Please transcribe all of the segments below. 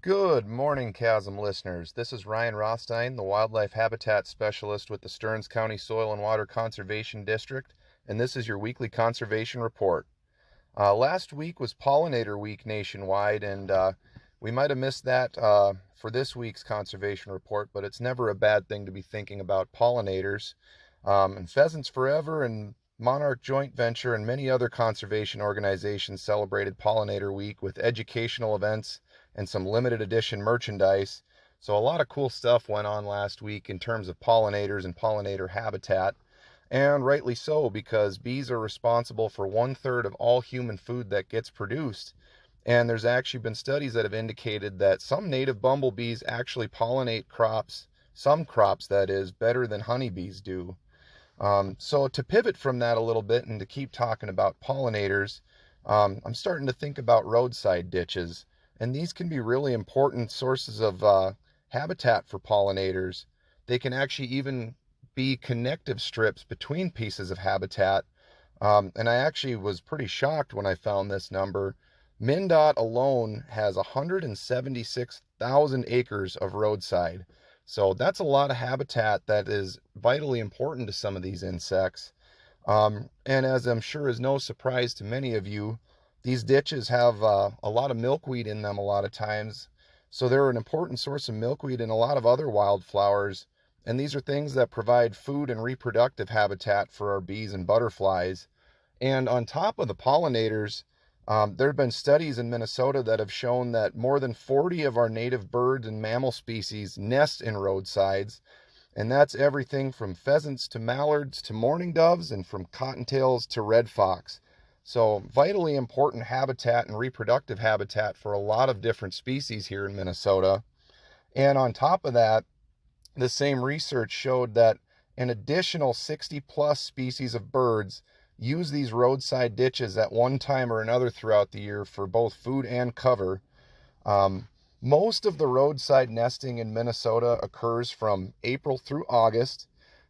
Good morning, Chasm listeners. This is Ryan Rothstein, the Wildlife Habitat Specialist with the Stearns County Soil and Water Conservation District, and this is your weekly conservation report. Last week was Pollinator Week nationwide, and we might have missed that for this week's conservation report, but it's never a bad thing to be thinking about pollinators. And Pheasants Forever and Monarch Joint Venture and many other conservation organizations celebrated Pollinator Week with educational events and some limited edition merchandise. So a lot of cool stuff went on last week in terms of pollinators and pollinator habitat. And rightly so, because bees are responsible for 1/3 of all human food that gets produced. And there's actually been studies that have indicated that some native bumblebees actually pollinate crops, some crops that is, better than honeybees do. So to pivot from that a little bit and to keep talking about pollinators, I'm starting to think about roadside ditches. And these can be really important sources of habitat for pollinators. They can actually even be connective strips between pieces of habitat. And I actually was pretty shocked when I found this number. MnDOT alone has 176,000 acres of roadside. So that's a lot of habitat that is vitally important to some of these insects. And as I'm sure is no surprise to many of you, these ditches have a lot of milkweed in them a lot of times. So they're an important source of milkweed and a lot of other wildflowers. And these are things that provide food and reproductive habitat for our bees and butterflies. And on top of the pollinators, there have been studies in Minnesota that have shown that more than 40 of our native bird and mammal species nest in roadsides. And that's everything from pheasants to mallards to mourning doves and from cottontails to red fox. So vitally important habitat and reproductive habitat for a lot of different species here in Minnesota. And on top of that, the same research showed that an additional 60 plus species of birds use these roadside ditches at one time or another throughout the year for both food and cover. Most of the roadside nesting in Minnesota occurs from April through August,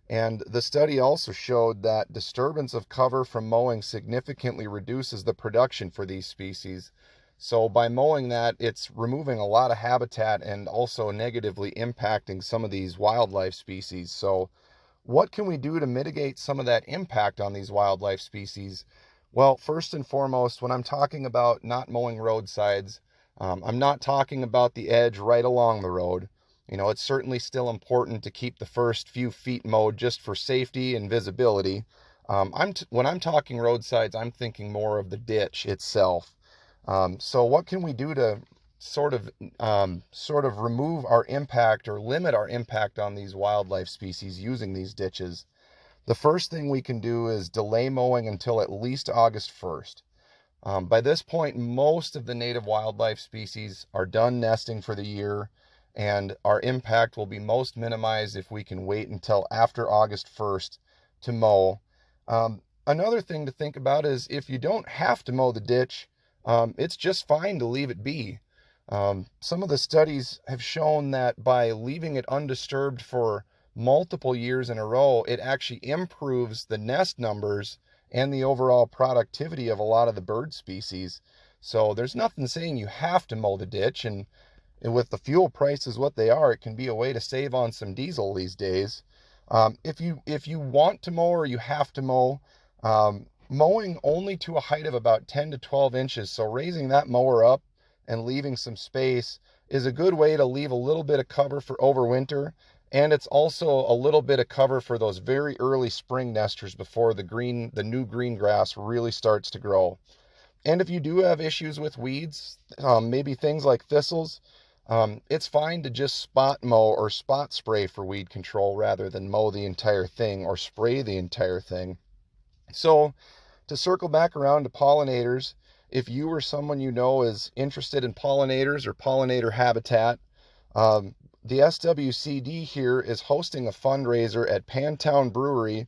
and the study also showed that disturbance of cover from mowing significantly reduces the production for these species. So by mowing that, it's removing a lot of habitat and also negatively impacting some of these wildlife species. So what can we do to mitigate some of that impact on these wildlife species? Well, first and foremost, when I'm talking about not mowing roadsides, I'm not talking about the edge right along the road. You know, it's certainly still important to keep the first few feet mowed just for safety and visibility. When I'm talking roadsides, I'm thinking more of the ditch itself. So what can we do to sort of remove our impact or limit our impact on these wildlife species using these ditches? The first thing we can do is delay mowing until at least August 1st. By this point, most of the native wildlife species are done nesting for the year, and our impact will be most minimized if we can wait until after August 1st to mow. Another thing to think about is if you don't have to mow the ditch, it's just fine to leave it be. Some of the studies have shown that by leaving it undisturbed for multiple years in a row, it actually improves the nest numbers and the overall productivity of a lot of the bird species. So there's nothing saying you have to mow the ditch, and with the fuel prices what they are, it can be a way to save on some diesel these days. If you want to mow or you have to mow, mowing only to a height of about 10 to 12 inches, so raising that mower up and leaving some space is a good way to leave a little bit of cover for overwinter, and it's also a little bit of cover for those very early spring nesters before the new green grass really starts to grow. And if you do have issues with weeds, maybe things like thistles, it's fine to just spot mow or spot spray for weed control rather than mow the entire thing or spray the entire thing. So to circle back around to pollinators, if you or someone you know is interested in pollinators or pollinator habitat, the SWCD here is hosting a fundraiser at Pantown Brewery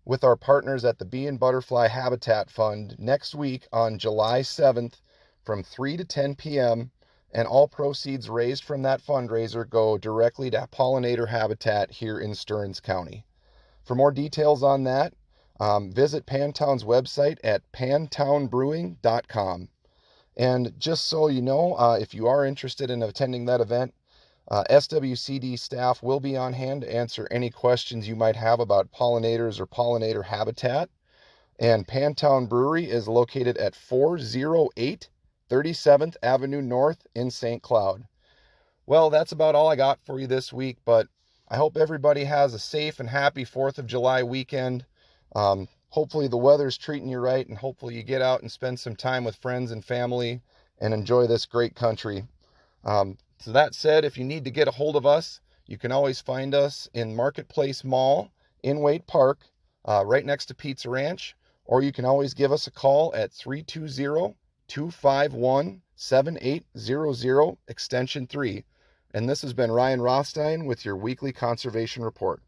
with our partners at the Bee and Butterfly Habitat Fund next week on July 7th from 3 to 10 p.m. And all proceeds raised from that fundraiser go directly to pollinator habitat here in Stearns County. For more details on that, visit Pantown's website at pantownbrewing.com. And just so you know, if you are interested in attending that event, SWCD staff will be on hand to answer any questions you might have about pollinators or pollinator habitat. And Pantown Brewery is located at 408 37th Avenue North in St. Cloud. Well, that's about all I got for you this week, but I hope everybody has a safe and happy 4th of July weekend. Hopefully the weather's treating you right, and hopefully you get out and spend some time with friends and family and enjoy this great country. So that said, if you need to get a hold of us, you can always find us in Marketplace Mall in Waite Park, right next to Pizza Ranch, or you can always give us a call at 320-251-7800, extension 3. And this has been Ryan Rothstein with your weekly conservation report.